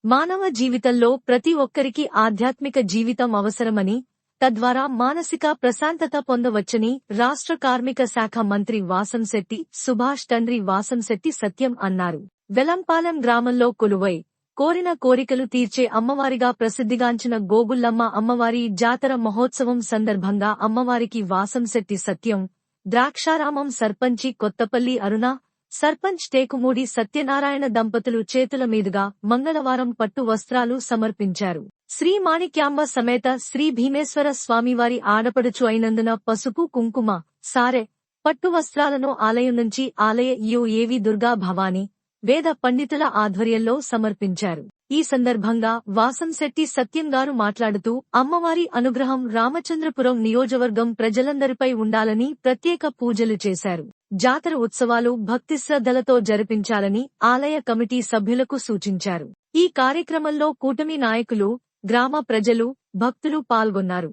మానవ జీవితంలో ప్రతి ఒక్కరికి ఆధ్యాత్మిక జీవితం అవసరమని, తద్వారా మానసిక ప్రశాంతత పొందవచ్చని రాష్ట్ర కార్మిక శాఖ మంత్రి వాసంశెట్టి సుభాష్ తండ్రి వాసంశెట్టి సత్యం అన్నారు. వెలంపాలెం గ్రామంలో కొలువై కోరిన కోరికలు తీర్చే అమ్మవారిగా ప్రసిద్ధిగాంచిన గోగుల్లమ్మ అమ్మవారి జాతర మహోత్సవం సందర్భంగా అమ్మవారికి వాసంశెట్టి సత్యం, ద్రాక్షారామం సర్పంచి కొత్తపల్లి అరుణ, సర్పంచ్ టేకుమూడి సత్యనారాయణ దంపతులు చేతుల మీదుగా మంగళవారం పట్టు వస్త్రాలు సమర్పించారు. శ్రీ మాణిక్యాంబ సమేత శ్రీ భీమేశ్వర స్వామివారి ఆడపడుచు అయినందున పసుపు కుంకుమ, సారె, పట్టు వస్త్రాలను ఆలయం నుంచి ఆలయ ఈవో ఏవి దుర్గా భవానీ, వేద పండితుల ఆధ్వర్యంలో సమర్పించారు. ఈ సందర్భంగా వాసంశెట్టి సత్యం గారు మాట్లాడుతూ అమ్మవారి అనుగ్రహం రామచంద్రపురం నియోజకవర్గం ప్రజలందరిపై ఉండాలని ప్రత్యేక పూజలు చేశారు. జాతర ఉత్సవాలు భక్తి శ్రద్ధలతో జరిపించాలని ఆలయ కమిటీ సభ్యులకు సూచించారు. ఈ కార్యక్రమంలో కూటమి నాయకులు, గ్రామ ప్రజలు, భక్తులు పాల్గొన్నారు.